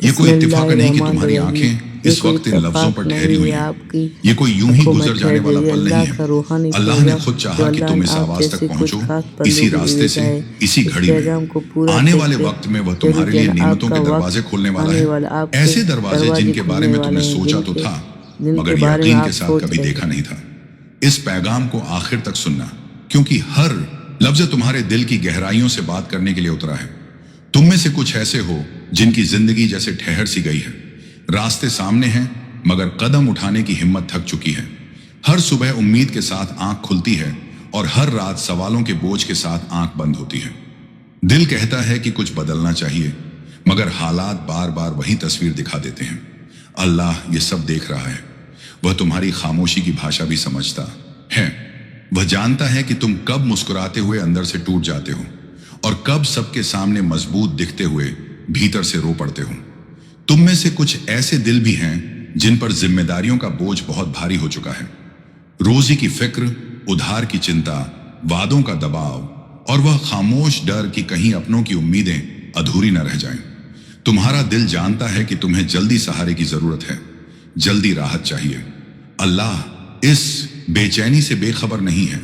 ये कोई इत्तेफाक नहीं कि तुम्हारी आंखें इस वक्त इन लफ्जों पर ठहरी हुई हैं। ये कोई यूं ही गुजर जाने वाला पल नहीं है। अल्लाह ने खुद चाहा कि तुम इस आवाज तक पहुंचो, इसी रास्ते से, इसी घड़ी में। आने वाले वक्त में वह तुम्हारे लिए नेमतों के दरवाजे खोलने वाला है, ऐसे दरवाजे जिनके बारे में तुमने सोचा तो था मगर यकीन के साथ कभी देखा नहीं था। इस पैगाम को आखिर तक सुनना, क्योंकि हर लफ्ज तुम्हारे दिल की गहराइयों से बात करने के लिए उतरा है। तुम में से कुछ ऐसे हो जिनकी जिंदगी जैसे ठहर सी गई है। रास्ते सामने हैं मगर कदम उठाने की हिम्मत थक चुकी है। हर सुबह उम्मीद के साथ आंख खुलती है और हर रात सवालों के बोझ के साथ आंख बंद होती है। दिल कहता है कि कुछ बदलना चाहिए मगर हालात बार बार वही तस्वीर दिखा देते हैं। अल्लाह ये सब देख रहा है। वह तुम्हारी खामोशी की भाषा भी समझता है। वह जानता है कि तुम कब मुस्कुराते हुए अंदर से टूट जाते हो और कब सबके सामने मजबूत दिखते हुए भीतर से रो पड़ते हो। तुम में से कुछ ऐसे दिल भी हैं जिन पर जिम्मेदारियों का बोझ बहुत भारी हो चुका है। रोजी की फिक्र, उधार की चिंता, वादों का दबाव और वह खामोश डर कि कहीं अपनों की उम्मीदें अधूरी न रह जाएं। तुम्हारा दिल जानता है कि तुम्हें जल्दी सहारे की जरूरत है, जल्दी राहत चाहिए। अल्लाह इस बेचैनी से बेखबर नहीं है।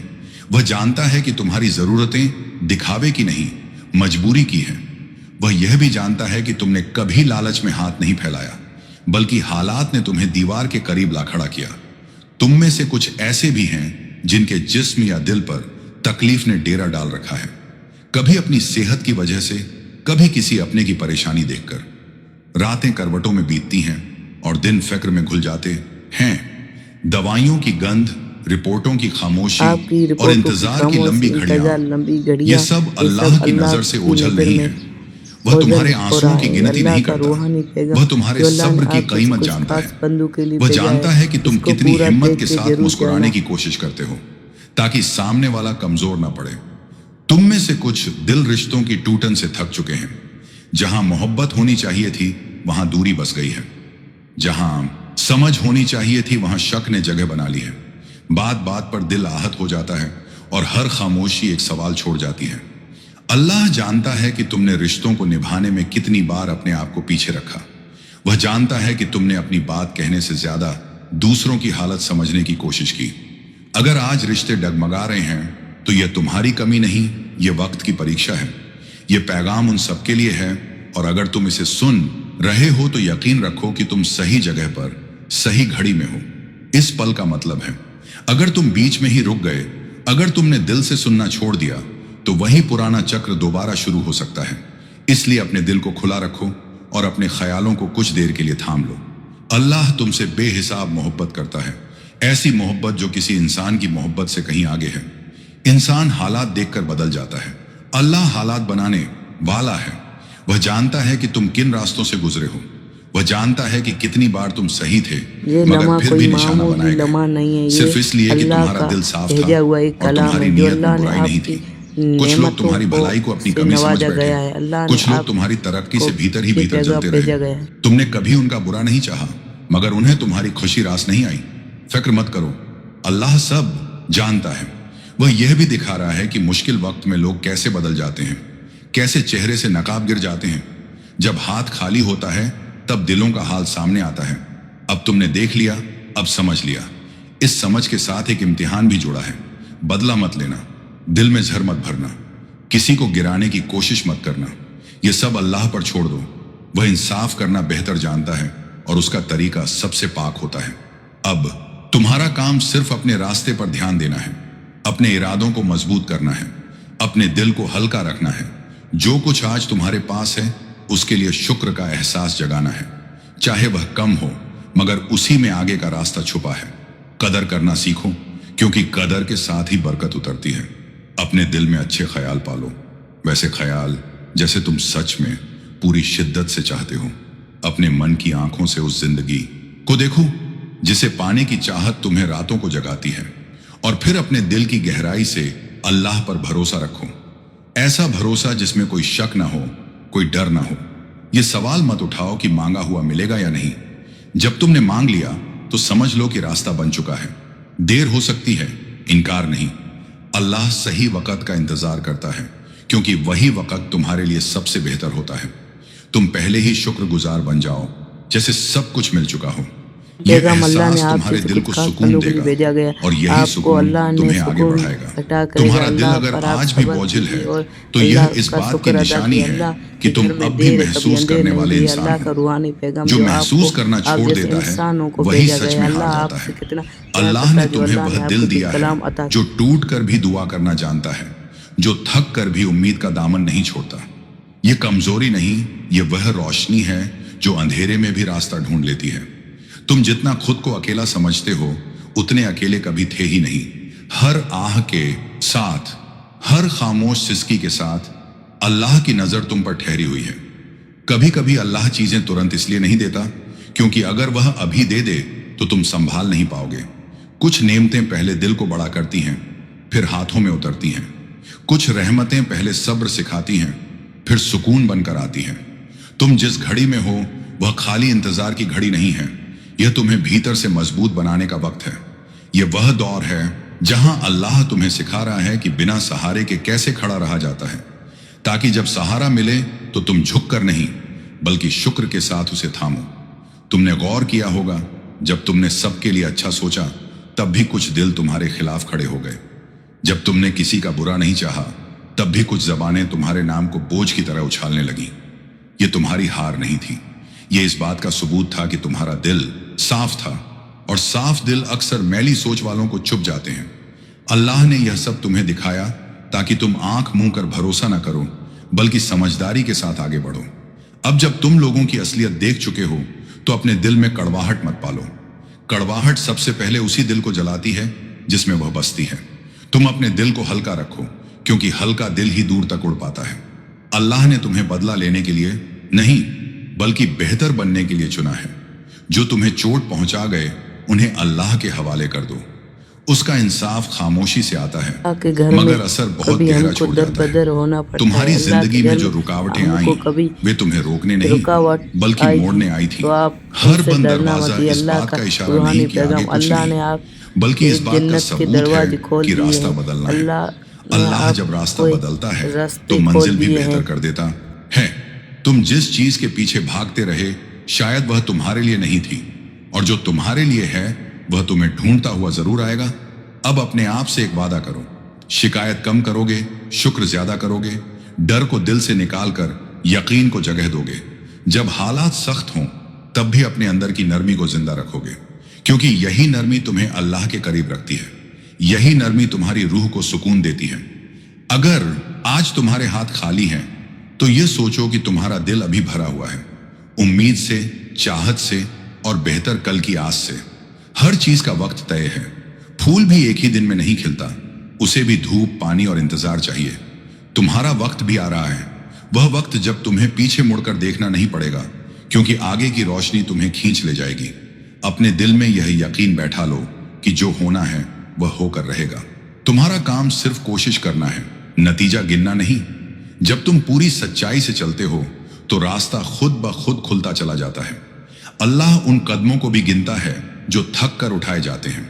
वह जानता है कि तुम्हारी जरूरतें दिखावे की नहीं, मजबूरी की हैं। वह यह भी जानता है कि तुमने कभी लालच में हाथ नहीं फैलाया, बल्कि हालात ने तुम्हें दीवार के करीब ला खड़ा किया। तुम में से कुछ ऐसे भी हैं जिनके जिस्म या दिल पर तकलीफ ने डेरा डाल रखा है, कभी अपनी सेहत की वजह से, कभी किसी अपने की परेशानी देखकर। रातें करवटों में बीतती हैं और दिन फिक्र में घुल जाते हैं। दवाइयों की गंध, रिपोर्टों की खामोशी और इंतजार की लंबी घड़ियां, ये सब अल्लाह की नजर से ओझल नहीं है। वह तुम्हारे आंसुओं की गिनती नहीं करता। वह तुम्हारे सब्र की कीमत जानता है। वह जानता है कि तुम कितनी हिम्मत के साथ मुस्कुराने की कोशिश करते हो ताकि सामने वाला कमजोर ना पड़े। तुम में से कुछ दिल रिश्तों की टूटन से थक चुके हैं। जहां मोहब्बत होनी चाहिए थी वहां दूरी बस गई है। जहां समझ होनी चाहिए थी वहां शक ने जगह बना ली है। बात बात पर दिल आहत हो जाता है और हर खामोशी एक सवाल छोड़ जाती है। अल्लाह जानता है कि तुमने रिश्तों को निभाने में कितनी बार अपने आप को पीछे रखा। वह जानता है कि तुमने अपनी बात कहने से ज्यादा दूसरों की हालत समझने की कोशिश की। अगर आज रिश्ते डगमगा रहे हैं तो यह तुम्हारी कमी नहीं, यह वक्त की परीक्षा है। यह पैगाम उन सबके लिए है और अगर तुम इसे सुन रहे हो तो यकीन रखो कि तुम सही जगह पर, सही घड़ी में हो। इस पल का मतलब है, अगर तुम बीच में ही रुक गए, अगर तुमने दिल से सुनना छोड़ दिया, तो वही पुराना चक्र दोबारा शुरू हो सकता है। इसलिए अपने दिल को खुला रखो और अपने ख्यालों को कुछ देर के लिए थाम लो। अल्लाह तुमसे बेहिसाब मोहब्बत करता है, ऐसी मोहब्बत जो किसी इंसान की मोहब्बत से कहीं आगे है। इंसान हालात देखकर बदल जाता है, अल्लाह हालात बनाने वाला है। वह जानता है कि तुम किन रास्तों से गुजरे हो। वह जानता है कि कितनी बार तुम सही थे मगर फिर भी निशाना बनाए गए, सिर्फ इसलिए कि तुम्हारा दिल साफ था और तुम्हारी नीयत में बुराई नहीं थी। कुछ लोग तुम्हारी भलाई को अपनी कमी समझ बैठे, कुछ लोग तुम्हारी तरक्की से भीतर ही भीतर जलते रहे। तुमने कभी उनका बुरा नहीं चाहा मगर उन्हें तुम्हारी खुशी रास नहीं आई। फिक्र मत करो, अल्लाह सब जानता है। वह यह भी दिखा रहा है कि मुश्किल वक्त में लोग कैसे बदल जाते हैं, कैसे चेहरे से नकाब गिर जाते हैं। जब हाथ खाली होता है तब दिलों का हाल सामने आता है। अब तुमने देख लिया, अब समझ लिया। इस समझ के साथ एक इम्तिहान भी जुड़ा है। बदला मत लेना, दिल में जहर मत भरना, किसी को गिराने की कोशिश मत करना। यह सब अल्लाह पर छोड़ दो। वह इंसाफ करना बेहतर जानता है और उसका तरीका सबसे पाक होता है। अब तुम्हारा काम सिर्फ अपने रास्ते पर ध्यान देना है, अपने इरादों को मजबूत करना है, अपने दिल को हल्का रखना है। जो कुछ आज तुम्हारे पास है उसके लिए शुक्र का एहसास जगाना है, चाहे वह कम हो मगर उसी में आगे का रास्ता छुपा है। कदर करना सीखो क्योंकि कदर के साथ ही बरकत उतरती है। अपने दिल में अच्छे ख्याल पालो, वैसे ख्याल जैसे तुम सच में पूरी शिद्दत से चाहते हो। अपने मन की आंखों से उस जिंदगी को देखो जिसे पाने की चाहत तुम्हें रातों को जगाती है और फिर अपने दिल की गहराई से अल्लाह पर भरोसा रखो। ऐसा भरोसा जिसमें कोई शक ना हो, कोई डर ना हो। यह सवाल मत उठाओ कि मांगा हुआ मिलेगा या नहीं। जब तुमने मांग लिया तो समझ लो कि रास्ता बन चुका है। देर हो सकती है, इनकार नहीं। अल्लाह सही वक्त का इंतजार करता है क्योंकि वही वक्त तुम्हारे लिए सबसे बेहतर होता है। तुम पहले ही शुक्रगुजार बन जाओ जैसे सब कुछ मिल चुका हो। पैगाम अल्लाह ने आप जैसे कुछ खास बंदों के लिए भेजा गया। आपको अल्लाह ने सुकून अता करेगा। तुम्हारा दिल अगर आज भी बोझिल है तो यह इस बात की निशानी है कि तुम अब भी महसूस करने वाले इंसान हो। जो महसूस करना छोड़ देता है वही सच में हार जाता है। अल्लाह ने तुम्हें वह दिल दिया है जो टूट कर भी दुआ करना जानता है, जो थक कर भी उम्मीद का दामन नहीं छोड़ता। ये कमजोरी नहीं, ये वह रोशनी है जो अंधेरे में भी रास्ता ढूंढ लेती है। तुम जितना खुद को अकेला समझते हो उतने अकेले कभी थे ही नहीं। हर आह के साथ, हर खामोश सिसकी के साथ अल्लाह की नजर तुम पर ठहरी हुई है। कभी कभी अल्लाह चीजें तुरंत इसलिए नहीं देता क्योंकि अगर वह अभी दे दे तो तुम संभाल नहीं पाओगे। कुछ नेमतें पहले दिल को बड़ा करती हैं, फिर हाथों में उतरती हैं। कुछ रहमतें पहले सब्र सिखाती हैं, फिर सुकून बनकर आती हैं। तुम जिस घड़ी में हो वह खाली इंतजार की घड़ी नहीं है, यह तुम्हें भीतर से मजबूत बनाने का वक्त है। यह वह दौर है जहां अल्लाह तुम्हें सिखा रहा है कि बिना सहारे के कैसे खड़ा रहा जाता है, ताकि जब सहारा मिले तो तुम झुक कर नहीं बल्कि शुक्र के साथ उसे थामो। तुमने गौर किया होगा जब तुमने सबके लिए अच्छा सोचा तब भी कुछ दिल तुम्हारे खिलाफ खड़े हो गए। जब तुमने किसी का बुरा नहीं चाहा तब भी कुछ जबानें तुम्हारे नाम को बोझ की तरह उछालने लगी। ये तुम्हारी हार नहीं थी, ये इस बात का सबूत था कि तुम्हारा दिल साफ था, और साफ दिल अक्सर मैली सोच वालों को चुप जाते हैं। अल्लाह ने यह सब तुम्हें दिखाया ताकि तुम आंख मूंद कर भरोसा न करो बल्कि समझदारी के साथ आगे बढ़ो। अब जब तुम लोगों की असलियत देख चुके हो तो अपने दिल में कड़वाहट मत पालो। कड़वाहट सबसे पहले उसी दिल को जलाती है जिसमें वह बसती है। तुम अपने दिल को हल्का रखो क्योंकि हल्का दिल ही दूर तक उड़ पाता है। अल्लाह ने तुम्हें बदला लेने के लिए नहीं बल्कि बेहतर बनने के लिए चुना है। जो तुम्हें चोट पहुंचा गए उन्हें अल्लाह के हवाले कर दो। उसका इंसाफ खामोशी से आता है मगर असर बहुत गहरा छोड़ जाता है। तुम्हारी जिंदगी में जो रुकावटें आई वे तुम्हें रोकने नहीं बल्कि मोड़ने आई थी। हर बंद दरवाजा इस बात का इशारा नहीं कि आगे कुछ नहीं बल्कि इस बात का सबूत है कि रास्ता बदलना है। अल्लाह जब रास्ता बदलता है तो मंजिल भी बेहतर कर देता है। तुम जिस चीज के पीछे भागते रहे शायद वह तुम्हारे लिए नहीं थी, और जो तुम्हारे लिए है वह तुम्हें ढूंढता हुआ जरूर आएगा। अब अपने आप से एक वादा करो, शिकायत कम करोगे, शुक्र ज्यादा करोगे, डर को दिल से निकाल कर यकीन को जगह दोगे। जब हालात सख्त हों तब भी अपने अंदर की नरमी को जिंदा रखोगे क्योंकि यही नरमी तुम्हें अल्लाह के करीब रखती है। यही नरमी तुम्हारी रूह को सुकून देती है। अगर आज तुम्हारे हाथ खाली हैं तो यह सोचो कि तुम्हारा दिल अभी भरा हुआ है, उम्मीद से, चाहत से और बेहतर कल की आस से। हर चीज का वक्त तय है। फूल भी एक ही दिन में नहीं खिलता, उसे भी धूप, पानी और इंतजार चाहिए। तुम्हारा वक्त भी आ रहा है, वह वक्त जब तुम्हें पीछे मुड़कर देखना नहीं पड़ेगा क्योंकि आगे की रोशनी तुम्हें खींच ले जाएगी। अपने दिल में यह यकीन बैठा लो कि जो होना है वह होकर रहेगा। तुम्हारा काम सिर्फ कोशिश करना है, नतीजा गिनना नहीं। जब तुम पूरी सच्चाई से चलते हो तो रास्ता खुद ब खुद खुलता चला जाता है। अल्लाह उन कदमों को भी गिनता है जो थक कर उठाए जाते हैं।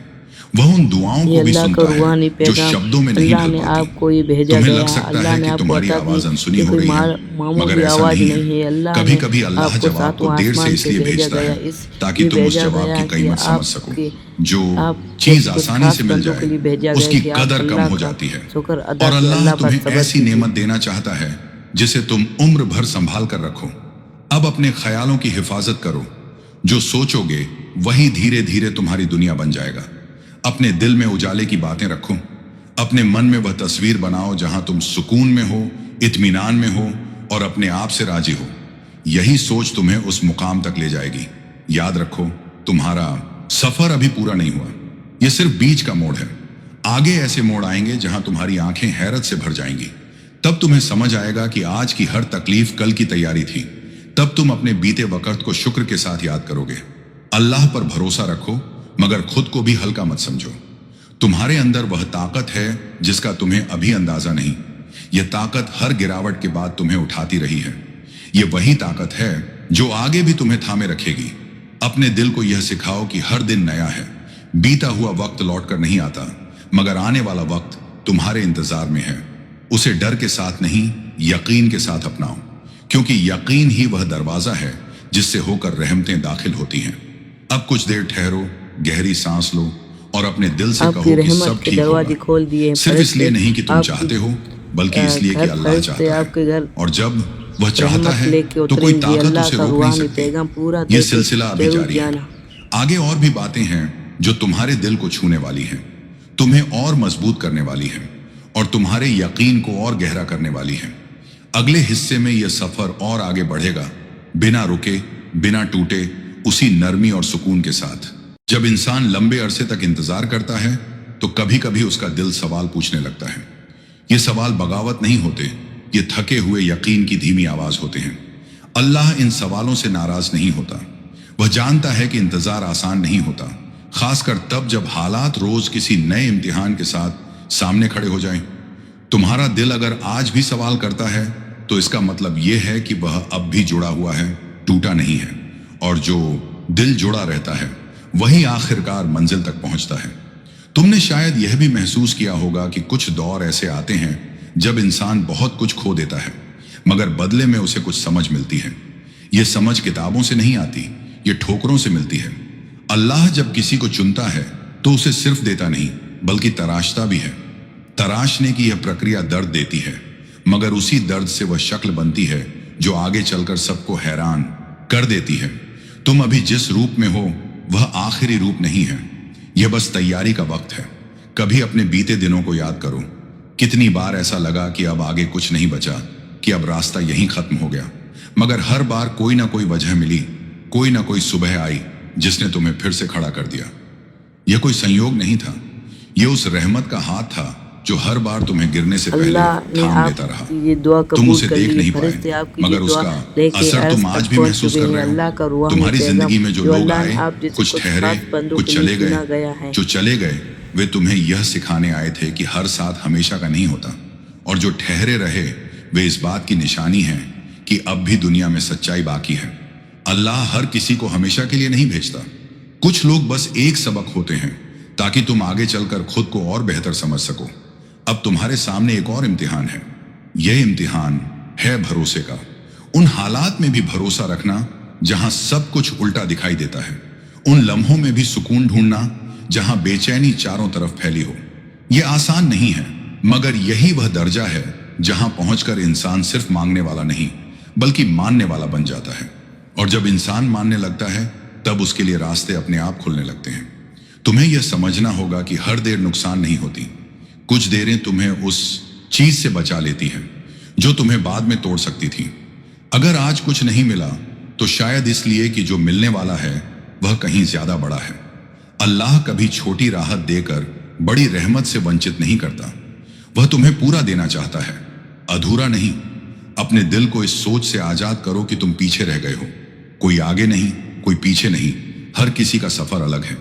वह उन दुआओं को भी सुनता है जो शब्दों में नहीं ढल पाती। तुम्हें लग सकता है कि तुम्हारी आवाज अनसुनी हो रही है मगर ऐसा नहीं है। कभी कभी अल्लाह जवाब को देर से इसलिए भेजता है ताकि तुम उस जवाब की कीमत समझ सको। जो चीज आसानी से मिल जाए उसकी कदर कम हो जाती है, और अल्लाह तुम्हें ऐसी नेमत देना चाहता है जिसे तुम उम्र भर संभाल कर रखो। अब अपने ख्यालों की हिफाजत करो। जो सोचोगे वही धीरे धीरे तुम्हारी दुनिया बन जाएगा। अपने दिल में उजाले की बातें रखो। अपने मन में वह तस्वीर बनाओ जहां तुम सुकून में हो, इत्मीनान में हो और अपने आप से राजी हो। यही सोच तुम्हें उस मुकाम तक ले जाएगी। याद रखो, तुम्हारा सफर अभी पूरा नहीं हुआ, यह सिर्फ बीच का मोड़ है। आगे ऐसे मोड़ आएंगे जहां तुम्हारी आंखें हैरत से भर जाएंगी। तब तुम्हें समझ आएगा कि आज की हर तकलीफ कल की तैयारी थी। तब तुम अपने बीते वक्त को शुक्र के साथ याद करोगे। अल्लाह पर भरोसा रखो मगर खुद को भी हल्का मत समझो। तुम्हारे अंदर वह ताकत है जिसका तुम्हें अभी अंदाजा नहीं। यह ताकत हर गिरावट के बाद तुम्हें उठाती रही है। यह वही ताकत है जो आगे भी तुम्हें थामे रखेगी। अपने दिल को यह सिखाओ कि हर दिन नया है। बीता हुआ वक्त लौट कर नहीं आता मगर आने वाला वक्त तुम्हारे इंतजार में है। उसे डर के साथ नहीं, यकीन के साथ अपनाओ क्योंकि यकीन ही वह दरवाजा है जिससे होकर रहमतें दाखिल होती हैं। अब कुछ देर ठहरो, गहरी सांस लो और अपने दिल से आपकी कहो कि रहमत सब के ठीक दरवाजे होगा। खोल दिए हैं सिर्फ इसलिए फरिश्ते, नहीं कि तुम आपकी चाहते हो, बल्कि इसलिए कि घर अल्लाह फरिश्ते चाहता आपके है। घर और जब वह चाहता रहमत है लेके तो कोई उतरेंगी। ताकत अल्लाह उसे का रोक नहीं रूहानी सकती। पैगाम पूरा ये देके सिलसिला अभी जरूर जारी है। जाना। आगे और भी बातें हैं जो तुम्हारे दिल को छूने वाली हैं, तुम्हें और मजबूत करने वाली हैं और तुम्हारे यकीन को और गहरा करने वाली हैं। अगले हिस्से में यह सफर और आगे बढ़ेगा, बिना रुके, बिना टूटे, उसी नरमी और सुकून के साथ। जब इंसान लंबे अरसे तक इंतजार करता है तो कभी कभी उसका दिल सवाल पूछने लगता है। ये सवाल बगावत नहीं होते, ये थके हुए यकीन की धीमी आवाज होते हैं। अल्लाह इन सवालों से नाराज नहीं होता। वह जानता है कि इंतजार आसान नहीं होता, खासकर तब जब हालात रोज किसी नए इम्तिहान के साथ सामने खड़े हो जाएं। तुम्हारा दिल अगर आज भी सवाल करता है तो इसका मतलब यह है कि वह अब भी जुड़ा हुआ है, टूटा नहीं है। और जो दिल जुड़ा रहता है वही आखिरकार मंजिल तक पहुंचता है। तुमने शायद यह भी महसूस किया होगा कि कुछ दौर ऐसे आते हैं जब इंसान बहुत कुछ खो देता है, मगर बदले में उसे कुछ समझ मिलती है। यह समझ किताबों से नहीं आती, ये ठोकरों से मिलती है। अल्लाह जब किसी को चुनता है तो उसे सिर्फ देता नहीं बल्कि तराशता भी है। तराशने की यह प्रक्रिया दर्द देती है, मगर उसी दर्द से वह शक्ल बनती है जो आगे चलकर सबको हैरान कर देती है। तुम अभी जिस रूप में हो वह आखिरी रूप नहीं है, यह बस तैयारी का वक्त है। कभी अपने बीते दिनों को याद करो, कितनी बार ऐसा लगा कि अब आगे कुछ नहीं बचा, कि अब रास्ता यहीं खत्म हो गया, मगर हर बार कोई ना कोई वजह मिली, कोई ना कोई सुबह आई जिसने तुम्हें फिर से खड़ा कर दिया। यह कोई संयोग नहीं था, यह उस रहमत का हाथ था जो हर बार तुम्हें गिरने से पहले थाम लेता रहा। तुम उसे देख नहीं पाए, मगर उसका असर तुम आज भी महसूस कर रहे हो। तुम्हारी जिंदगी में जो लोग आए, कुछ ठहरे, कुछ चले गए। जो चले गए वे तुम्हें यह सिखाने आए थे कि हर साथ हमेशा का नहीं होता, और जो ठहरे रहे वे इस बात की निशानी है कि अब भी दुनिया में सच्चाई बाकी है। अल्लाह हर किसी को हमेशा के लिए नहीं भेजता। कुछ लोग बस एक सबक होते हैं ताकि तुम आगे चलकर खुद को और बेहतर समझ सको। अब तुम्हारे सामने एक और इम्तिहान है। यह इम्तिहान है भरोसे का। उन हालात में भी भरोसा रखना जहां सब कुछ उल्टा दिखाई देता है, उन लम्हों में भी सुकून ढूंढना जहां बेचैनी चारों तरफ फैली हो। यह आसान नहीं है, मगर यही वह दर्जा है जहां पहुंचकर इंसान सिर्फ मांगने वाला नहीं बल्कि मानने वाला बन जाता है। और जब इंसान मानने लगता है तब उसके लिए रास्ते अपने आप खुलने लगते हैं। तुम्हें यह समझना होगा कि हर देर नुकसान नहीं होती। कुछ देरें तुम्हें उस चीज से बचा लेती हैं जो तुम्हें बाद में तोड़ सकती थी। अगर आज कुछ नहीं मिला तो शायद इसलिए कि जो मिलने वाला है वह कहीं ज्यादा बड़ा है। अल्लाह कभी छोटी राहत देकर बड़ी रहमत से वंचित नहीं करता। वह तुम्हें पूरा देना चाहता है, अधूरा नहीं। अपने दिल को इस सोच से आजाद करो कि तुम पीछे रह गए हो। कोई आगे नहीं, कोई पीछे नहीं, हर किसी का सफर अलग है।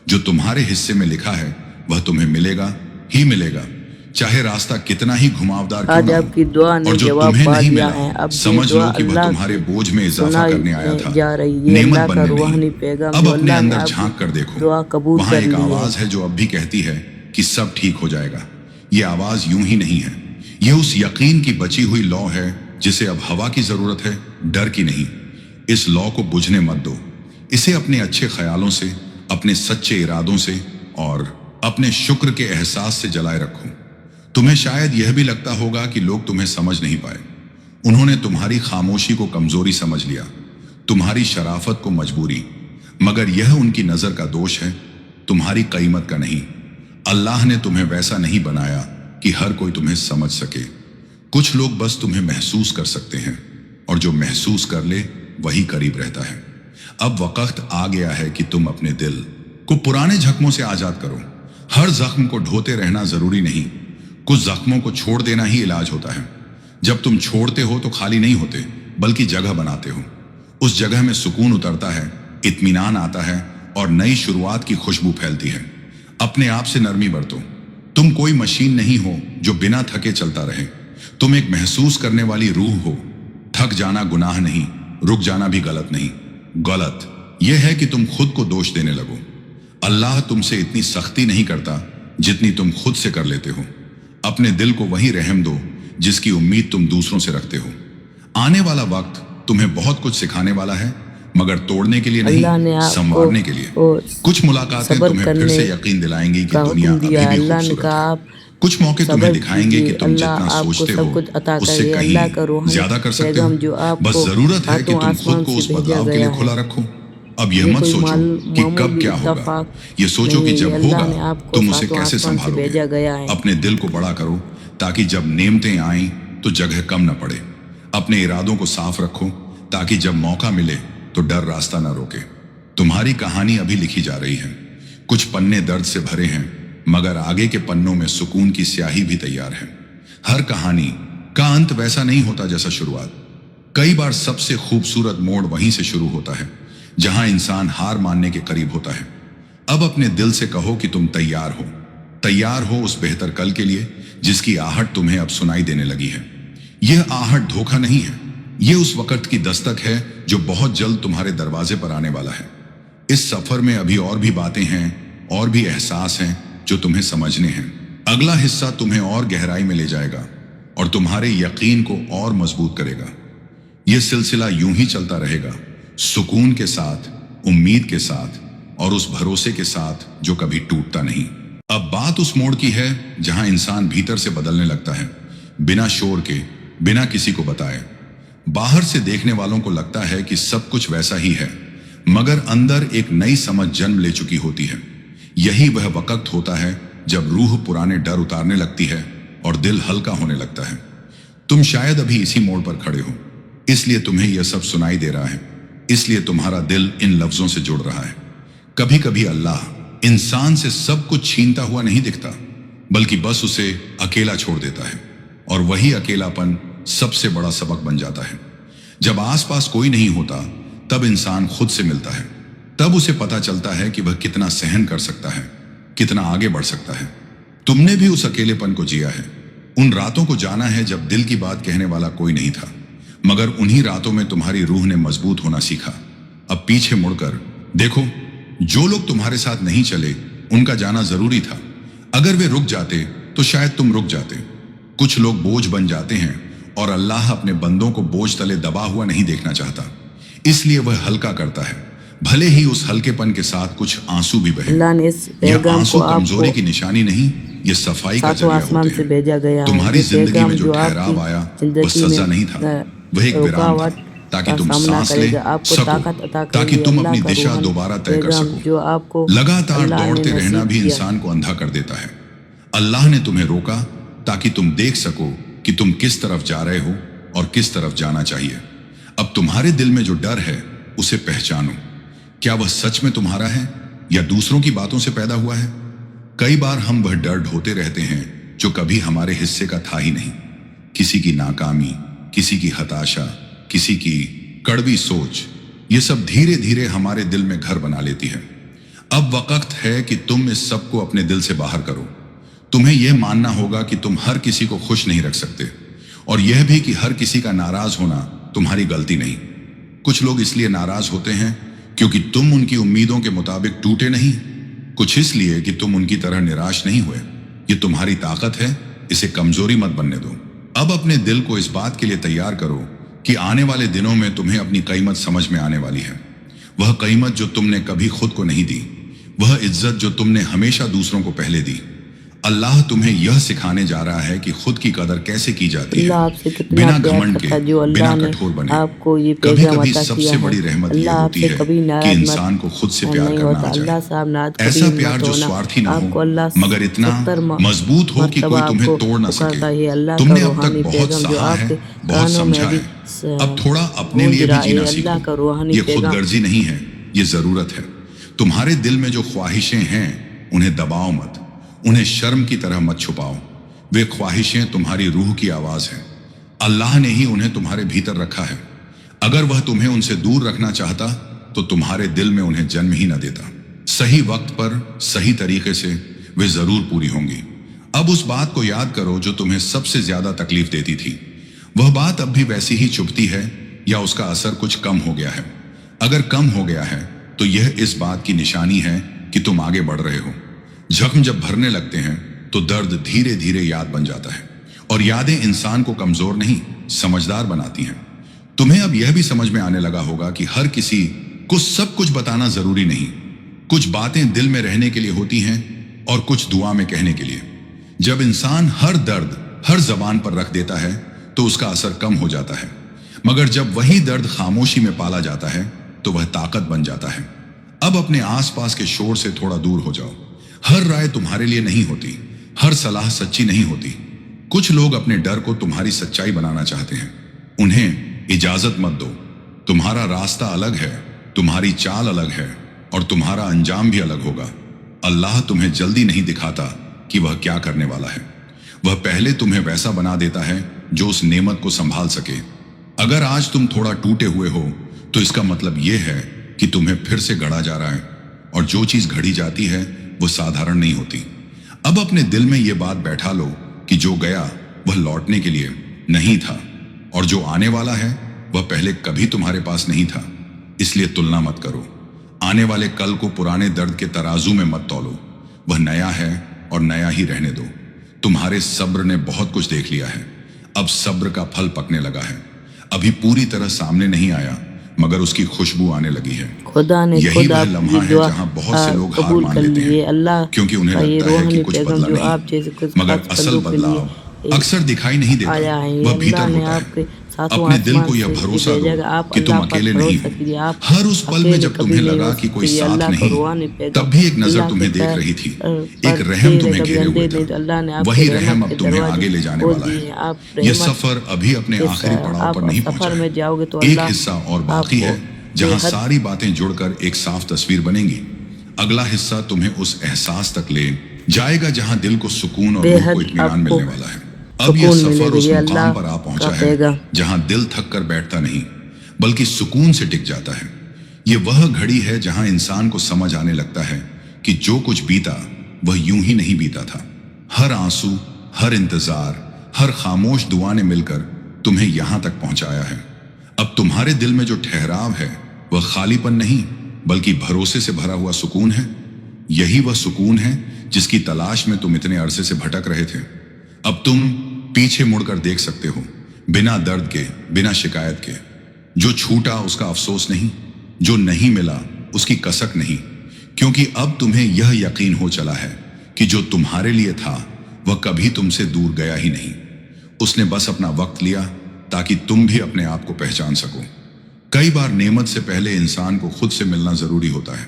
जो तुम्हारे हिस्से में लिखा है वह तुम्हें मिलेगा ही मिलेगा, चाहे रास्ता कितना ही घुमावदार क्यों ना हो। और जो तुम्हें नहीं मिला, समझ लो कि वह तुम्हारे बोझ में इजाफा करने आया था, नेमत बनने नहीं। अब अपने अंदर झांक कर देखो, वहां एक आवाज है जो अब भी कहती है कि सब ठीक हो जाएगा। ये आवाज यूं ही नहीं है, ये उस यकीन की बची हुई लौ है जिसे अब हवा की जरूरत है, डर की नहीं। इस लौ को बुझने मत दो। इसे अपने अच्छे ख्यालों से, अपने सच्चे इरादों से और अपने शुक्र के एहसास से जलाए रखो। तुम्हें शायद यह भी लगता होगा कि लोग तुम्हें समझ नहीं पाए। उन्होंने तुम्हारी खामोशी को कमजोरी समझ लिया, तुम्हारी शराफत को मजबूरी, मगर यह उनकी नजर का दोष है, तुम्हारी कीमत का नहीं। अल्लाह ने तुम्हें वैसा नहीं बनाया कि हर कोई तुम्हें समझ सके। कुछ लोग बस तुम्हें महसूस कर सकते हैं, और जो महसूस कर ले वही करीब रहता है। अब वक्त आ गया है कि तुम अपने दिल को पुराने जख्मों से आजाद करो। हर जख्म को ढोते रहना जरूरी नहीं, कुछ जख्मों को छोड़ देना ही इलाज होता है। जब तुम छोड़ते हो तो खाली नहीं होते बल्कि जगह बनाते हो। उस जगह में सुकून उतरता है, इत्मीनान आता है और नई शुरुआत की खुशबू फैलती है। अपने आप से नरमी बरतो। तुम कोई मशीन नहीं हो जो बिना थके चलता रहे। तुम एक महसूस करने वाली रूह हो। थक जाना गुनाह नहीं, रुक जाना भी गलत नहीं। गलत यह है कि तुम खुद को दोष देने लगो। अल्लाह तुमसे इतनी सख्ती नहीं करता जितनी तुम खुद से कर लेते हो। अपने दिल को वही रहम दो जिसकी उम्मीद तुम दूसरों से रखते हो। आने वाला वक्त तुम्हें बहुत कुछ सिखाने वाला है, मगर तोड़ने के लिए अल्लाह ने नहीं, आपको संवारने के लिए। और कुछ मुलाकातें सब्र तुम्हें फिर करने से यकीन दिलाएंगी कि का दुनिया हुक्म अभी दिया। भी अल्लाह ने खूबसूरत कहा है। आप कुछ मौके तुम्हें सब्र दिखाएंगे कीजिए, कि तुम अल्लाह जितना आपको सोचते सब हो कुछ अता उससे करेगा। कहीं अल्लाह का रूहानी ज्यादा कर सकते हो। पैगाम जो आपको बस जरूरत है कि हाथों तुम खुद आसमान को से उस भेजा बदलाव के गया लिए है। खुला रखो। अब यह ये मत कोई सोचो कि कब मामूली क्या होगा, इत्तफाक ये सोचो कि नहीं जब है। अल्लाह होगा ने आपको तुम उसे सातों कैसे आसमान से भेजा संभालोगे। गया है। अपने दिल को बड़ा करो ताकि जब नेमतें आएं तो जगह कम न पड़े। अपने इरादों को साफ रखो ताकि जब मौका मिले तो डर रास्ता न रोके। तुम्हारी कहानी अभी लिखी जा रही है। कुछ पन्ने दर्द से भरे हैं, मगर आगे के पन्नों में सुकून की स्याही भी तैयार है। हर कहानी का अंत वैसा नहीं होता जैसा शुरुआत। कई बार सबसे खूबसूरत मोड़ वहीं से शुरू होता है जहां इंसान हार मानने के करीब होता है। अब अपने दिल से कहो कि तुम तैयार हो उस बेहतर कल के लिए जिसकी आहट तुम्हें अब सुनाई देने लगी है। यह आहट धोखा नहीं है, यह उस वक्त की दस्तक है जो बहुत जल्द तुम्हारे दरवाजे पर आने वाला है। इस सफर में अभी और भी बातें हैं और भी एहसास हैं जो तुम्हें समझने हैं। अगला हिस्सा तुम्हें और गहराई में ले जाएगा और तुम्हारे यकीन को और मजबूत करेगा। यह सिलसिला यूं ही चलता रहेगा, सुकून के साथ, उम्मीद के साथ और उस भरोसे के साथ जो कभी टूटता नहीं। अब बात उस मोड़ की है जहां इंसान भीतर से बदलने लगता है, बिना शोर के, बिना किसी को बताए। बाहर से देखने वालों को लगता है कि सब कुछ वैसा ही है, मगर अंदर एक नई समझ जन्म ले चुकी होती है। यही वह वक्त होता है जब रूह पुराने डर उतारने लगती है और दिल हल्का होने लगता है। तुम शायद अभी इसी मोड़ पर खड़े हो, इसलिए तुम्हें यह सब सुनाई दे रहा है, इसलिए तुम्हारा दिल इन लफ्जों से जुड़ रहा है। कभी कभी अल्लाह इंसान से सब कुछ छीनता हुआ नहीं दिखता, बल्कि बस उसे अकेला छोड़ देता है, और वही अकेलापन सबसे बड़ा सबक बन जाता है। जब आसपास कोई नहीं होता तब इंसान खुद से मिलता है। तब उसे पता चलता है कि वह कितना सहन कर सकता है, कितना आगे बढ़ सकता है। तुमने भी उस अकेलेपन को जिया है, उन रातों को जाना है जब दिल की बात कहने वाला कोई नहीं था, मगर उन्हीं रातों में तुम्हारी रूह ने मजबूत होना सीखा। अब पीछे मुड़कर देखो, जो लोग तुम्हारे साथ नहीं चले उनका जाना जरूरी था। अगर वे रुक जाते तो शायद तुम रुक जाते। कुछ लोग बोझ बन जाते हैं और अल्लाह अपने बंदों को बोझ तले दबा हुआ नहीं देखना चाहता, इसलिए वह हल्का करता है, भले ही उस हल्केपन के साथ कुछ आंसू भी बहे। यह आंसू कमजोरी की निशानी नहीं, ये सफाई का जरिया होते हैं। तुम्हारी जिंदगी में जो ठहराव आया वह सजा नहीं था, वह एक विराम था, ताकि तुम सांस ले सको, ताकि तुम अपनी दिशा दोबारा तय कर सको। लगातार दौड़ते रहना भी इंसान को अंधा कर देता है। अल्लाह ने तुम्हें रोका ताकि तुम देख सको कि तुम किस तरफ जा रहे हो और किस तरफ जाना चाहिए। अब तुम्हारे दिल में जो डर है उसे पहचानो। क्या वह सच में तुम्हारा है या दूसरों की बातों से पैदा हुआ है? कई बार हम वह डर ढोते रहते हैं जो कभी हमारे हिस्से का था ही नहीं। किसी की नाकामी, किसी की हताशा, किसी की कड़वी सोच, ये सब धीरे धीरे हमारे दिल में घर बना लेती है। अब वक्त है कि तुम इस सब को अपने दिल से बाहर करो। तुम्हें यह मानना होगा कि तुम हर किसी को खुश नहीं रख सकते, और यह भी कि हर किसी का नाराज होना तुम्हारी गलती नहीं। कुछ लोग इसलिए नाराज होते हैं क्योंकि तुम उनकी उम्मीदों के मुताबिक टूटे नहीं, कुछ इसलिए कि तुम उनकी तरह निराश नहीं हुए। ये तुम्हारी ताकत है, इसे कमजोरी मत बनने दो। अब अपने दिल को इस बात के लिए तैयार करो कि आने वाले दिनों में तुम्हें अपनी कीमत समझ में आने वाली है। वह कीमत जो तुमने कभी खुद को नहीं दी, वह इज्जत जो तुमने हमेशा दूसरों को पहले दी। अल्लाह तुम्हें यह सिखाने जा रहा है कि खुद की कदर कैसे की जाती है, बिना घमंड के, बिना कठोर बने। कभी कभी सबसे बड़ी रहमत यह होती है कि इंसान को खुद से प्यार करना आ जाए। ऐसा प्यार जो स्वार्थी ना हो, मगर इतना मजबूत हो कि कोई तुम्हें तोड़ ना सके। तुमने अब तक बहुत सहा है, बहुत समझा है, अब थोड़ा अपने लिए भी जीना सीखो। ये खुदगर्जी नहीं है, ये जरूरत है। तुम्हारे दिल में जो ख्वाहिशें हैं उन्हें दबाओ मत, उन्हें शर्म की तरह मत छुपाओ। वे ख्वाहिशें तुम्हारी रूह की आवाज है। अल्लाह ने ही उन्हें तुम्हारे भीतर रखा है। अगर वह तुम्हें उनसे दूर रखना चाहता तो तुम्हारे दिल में उन्हें जन्म ही न देता। सही वक्त पर सही तरीके से वे जरूर पूरी होंगी। अब उस बात को याद करो जो तुम्हें सबसे ज्यादा तकलीफ देती थी। वह बात अब भी वैसी ही चुभती है या उसका असर कुछ कम हो गया है? अगर कम हो गया है तो यह इस बात की निशानी है कि तुम आगे बढ़ रहे हो। जख्म जब भरने लगते हैं तो दर्द धीरे धीरे याद बन जाता है, और यादें इंसान को कमजोर नहीं समझदार बनाती हैं। तुम्हें अब यह भी समझ में आने लगा होगा कि हर किसी को सब कुछ बताना जरूरी नहीं। कुछ बातें दिल में रहने के लिए होती हैं और कुछ दुआ में कहने के लिए। जब इंसान हर दर्द हर जबान पर रख देता है तो उसका असर कम हो जाता है, मगर जब वही दर्द खामोशी में पाला जाता है तो वह ताकत बन जाता है। अब अपने आसपास के शोर से थोड़ा दूर हो जाओ। हर राय तुम्हारे लिए नहीं होती, हर सलाह सच्ची नहीं होती। कुछ लोग अपने डर को तुम्हारी सच्चाई बनाना चाहते हैं। उन्हें इजाजत मत दो। तुम्हारा रास्ता अलग है, तुम्हारी चाल अलग है और तुम्हारा अंजाम भी अलग होगा। अल्लाह तुम्हें जल्दी नहीं दिखाता कि वह क्या करने वाला है। वह पहले तुम्हें वैसा बना देता है जो उस नेमत को संभाल सके। अगर आज तुम थोड़ा टूटे हुए हो तो इसका मतलब यह है कि तुम्हें फिर से गढ़ा जा रहा है, और जो चीज घड़ी जाती है वो साधारण नहीं होती। अब अपने दिल में यह बात बैठा लो कि जो गया वह लौटने के लिए नहीं था, और जो आने वाला है वह पहले कभी तुम्हारे पास नहीं था। इसलिए तुलना मत करो। आने वाले कल को पुराने दर्द के तराजू में मत तौलो। वह नया है और नया ही रहने दो। तुम्हारे सब्र ने बहुत कुछ देख लिया है। अब सब्र का फल पकने लगा है। अभी पूरी तरह सामने नहीं आया, मगर उसकी खुशबू आने लगी है। खुदा ने यही वह लम्हा है जहां बहुत से लोग हार मान लेते हैं, क्योंकि उन्हें लगता है कि कुछ बदला नहीं। मगर असल बदलाव अक्सर दिखाई नहीं देता, वह भीतर होता है। अपने दिल को यह भरोसा दो कि तुम अकेले नहीं हो। हर उस पल में जब तुम्हें लगा कि कोई साथ नहीं, तब भी एक नजर तुम्हें देख रही थी, एक रहम तुम्हें घेरे हुए था। वही रहम अब तुम्हें आगे ले जाने वाला है। यह सफर अभी अपने आखिरी पड़ाव पर नहीं पहुंचा है। एक हिस्सा और बाकी है जहां सारी बातें जुड़कर एक साफ तस्वीर बनेंगी। अगला हिस्सा तुम्हें उस एहसास तक ले जाएगा जहां दिल को सुकून और रूह को इत्मीनान मिलने वाला है। अब यह सफर उस मुकाम पर आ पहुंचा है जहां दिल थक कर बैठता नहीं, बल्कि सुकून से टिक जाता है। यह वह घड़ी है जहां इंसान को समझ आने लगता है कि जो कुछ बीता वह यूं ही नहीं बीता था। हर आंसू, हर इंतजार, हर खामोश दुआ ने मिलकर तुम्हें यहां तक पहुंचाया है। अब तुम्हारे दिल में जो ठहराव है वह खालीपन नहीं, बल्कि भरोसे से भरा हुआ सुकून है। यही वह सुकून है जिसकी तलाश में तुम इतने अरसे से भटक रहे थे। अब तुम पीछे मुड़कर देख सकते हो, बिना दर्द के, बिना शिकायत के। जो छूटा उसका अफसोस नहीं, जो नहीं मिला उसकी कसक नहीं, क्योंकि अब तुम्हें यह यकीन हो चला है कि जो तुम्हारे लिए था वह कभी तुमसे दूर गया ही नहीं। उसने बस अपना वक्त लिया ताकि तुम भी अपने आप को पहचान सको। कई बार नेमत से पहले इंसान को खुद से मिलना जरूरी होता है।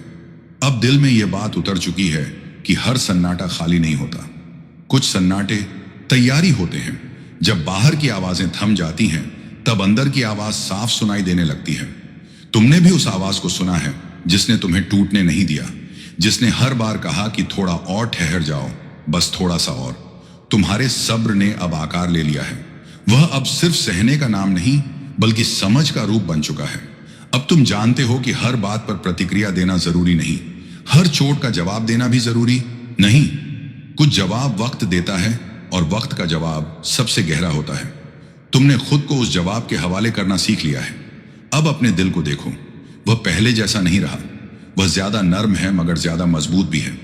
अब दिल में यह बात उतर चुकी है कि हर सन्नाटा खाली नहीं होता। कुछ सन्नाटे तैयारी होते हैं। जब बाहर की आवाजें थम जाती हैं, तब अंदर की आवाज साफ सुनाई देने लगती है। तुमने भी उस आवाज को सुना है जिसने तुम्हें टूटने नहीं दिया, जिसने हर बार कहा कि थोड़ा और ठहर जाओ, बस थोड़ा सा और। तुम्हारे सब्र ने अब आकार ले लिया है। वह अब सिर्फ सहने का नाम नहीं, बल्कि समझ का रूप बन चुका है। अब तुम जानते हो कि हर बात पर प्रतिक्रिया देना जरूरी नहीं, हर चोट का जवाब देना भी जरूरी नहीं। कुछ जवाब वक्त देता है और वक्त का जवाब सबसे गहरा होता है। तुमने खुद को उस जवाब के हवाले करना सीख लिया है। अब अपने दिल को देखो, वह पहले जैसा नहीं रहा। वह ज्यादा नर्म है मगर ज्यादा मजबूत भी है।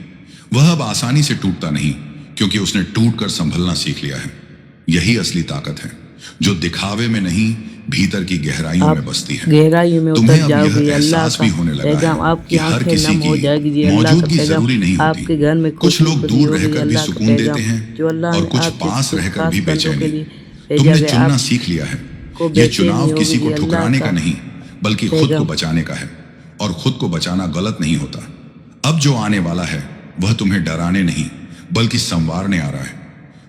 वह अब आसानी से टूटता नहीं, क्योंकि उसने टूट कर संभलना सीख लिया है। यही असली ताकत है, जो दिखावे में नहीं, भीतर की गहराइयों में बसती है। गहराई में तुम्हें उतर अब जाओगे, यह अल्लाह एहसास भी होने लगा पैगाम है आपकी कि हर आंखें किसी नम हो की जाएगी जी। अल्लाह का मौजूदगी पैगाम जरूरी नहीं आपके होती। घर में कुछ लोग खुशी दूर होगी, रहकर भी अल्लाह का सुकून देते पैगाम हैं जो अल्लाह और ने कुछ आपके पास रहकर भी खास बंदों के बेचैनी। लिए तुमने भेजा गया। चुनना सीख लिया है। को यह बेचैनी चुनाव होगी किसी को जी, अल्लाह ठुकराने का का नहीं, बल्कि खुद को पैगाम। बचाने का है। और खुद को बचाना गलत नहीं होता। अब जो आने वाला है वह तुम्हें डराने नहीं, बल्कि संवारने आ रहा है।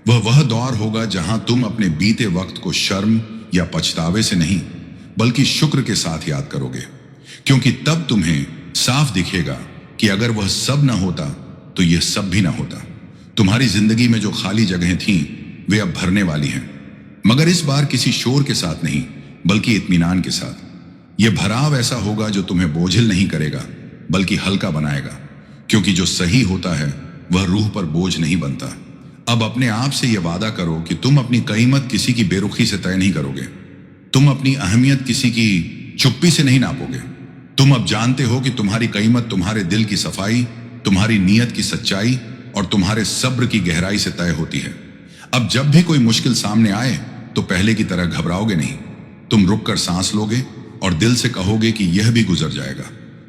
वह दौर होगा जहां तुम अपने बीते वक्त को शर्म या पछतावे से नहीं, बल्कि शुक्र के साथ याद करोगे। क्योंकि तब तुम्हें साफ दिखेगा कि अगर वह सब ना होता तो यह सब भी ना होता। तुम्हारी जिंदगी में जो खाली जगहें थीं वे अब भरने वाली हैं, मगर इस बार किसी शोर के साथ नहीं, बल्कि इत्मीनान के साथ। यह भराव ऐसा होगा जो तुम्हें बोझिल नहीं करेगा, बल्कि हल्का बनाएगा। क्योंकि जो सही होता है वह रूह पर बोझ नहीं बनता। अब अपने आप से यह वादा करो कि तुम अपनी कीमत किसी की बेरुखी से तय नहीं करोगे। तुम अपनी अहमियत किसी की चुप्पी से नहीं नापोगे। तुम अब जानते हो कि तुम्हारी कीमत तुम्हारे दिल की सफाई, तुम्हारी नीयत की सच्चाई और तुम्हारे सब्र की गहराई से तय होती है। अब जब भी कोई मुश्किल सामने आए तो पहले की तरह घबराओगे नहीं, तुम रुक कर सांस लोगे और दिल से कहोगे कि यह भी गुजर जाएगा,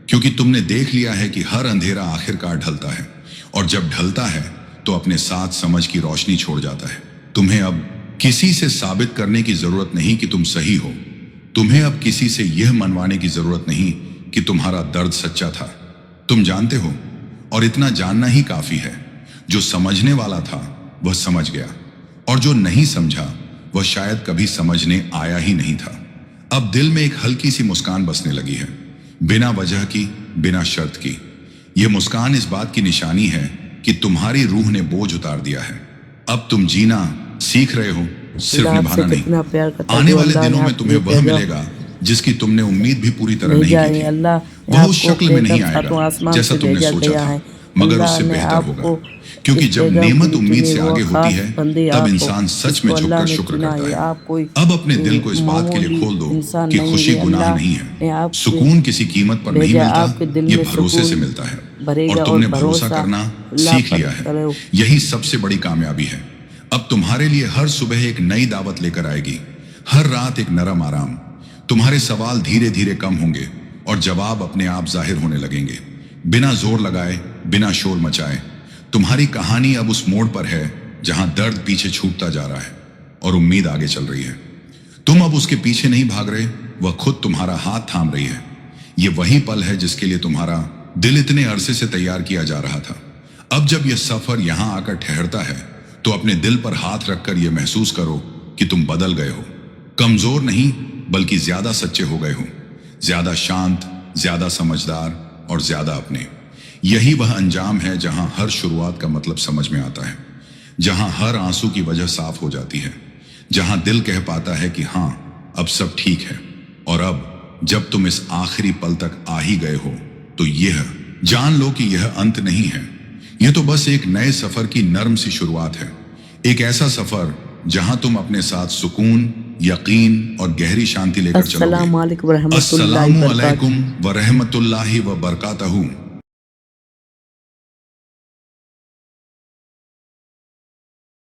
क्योंकि तुमने देख लिया है कि हर अंधेरा आखिरकार ढलता है, और जब ढलता है तो अपने साथ समझ की रोशनी छोड़ जाता है। तुम्हें अब किसी से साबित करने की जरूरत नहीं कि तुम सही हो। तुम्हें अब किसी से यह मनवाने की जरूरत नहीं कि तुम्हारा दर्द सच्चा था। तुम जानते हो, और इतना जानना ही काफी है। जो समझने वाला था वह समझ गया, और जो नहीं समझा वह शायद कभी समझने आया ही नहीं था। अब दिल में एक हल्की सी मुस्कान बसने लगी है, बिना वजह की, बिना शर्त की। यह मुस्कान इस बात की निशानी है कि तुम्हारी रूह ने बोझ उतार दिया है। अब तुम जीना सीख रहे हो, सिर्फ निभाना नहीं। आने वाले दिनों में तुम्हें वह मिलेगा जिसकी तुमने उम्मीद भी पूरी तरह नहीं की थी। वह उस शक्ल में नहीं आएगा जैसा तुमने सोचा था, मगर उससे बेहतर होगा, क्योंकि जब नेमत उम्मीद से आगे होती है तब इंसान सच में झुककर शुक्र करता है। अब अपने दिल को इस बात के लिए खोल दो कि खुशी गुनाह नहीं है, सुकून किसी कीमत पर नहीं मिलता, ये भरोसे से मिलता है, और तुमने भरोसा करना सीख लिया है। यही सबसे बड़ी कामयाबी है। अब तुम्हारे लिए हर सुबह एक नई दावत लेकर आएगी, हर रात एक नरम आराम। तुम्हारे सवाल धीरे धीरे कम होंगे और जवाब अपने आप जाहिर होने लगेंगे, बिना जोर लगाए, बिना शोर मचाए। तुम्हारी कहानी अब उस मोड़ पर है जहां दर्द पीछे छूटता जा रहा है और उम्मीद आगे चल रही है। तुम अब उसके पीछे नहीं भाग रहे, वह खुद तुम्हारा हाथ थाम रही है। यह वही पल है जिसके लिए तुम्हारा दिल इतने अरसे से तैयार किया जा रहा था। अब जब यह सफर यहां आकर ठहरता है तो अपने दिल पर हाथ रखकर यह महसूस करो कि तुम बदल गए हो। कमजोर नहीं, बल्कि ज्यादा सच्चे हो गए हो, ज्यादा शांत, ज्यादा समझदार और ज्यादा अपने। यही वह अंजाम है जहां हर शुरुआत का मतलब समझ में आता है, जहां हर आंसू की वजह साफ हो जाती है, जहां दिल कह पाता है कि हां, अब सब ठीक है। और अब जब तुम इस आखिरी पल तक आ ही गए हो तो यह जान लो कि यह अंत नहीं है, यह तो बस एक नए सफर की नर्म सी शुरुआत है। एक ऐसा सफर जहां तुम अपने साथ सुकून, यकीन और गहरी शांति लेकर चलोगे। अस्सलामु अलैकुम अस्सलामु अलैकुम व रहमतुल्लाहि व बरकातहू।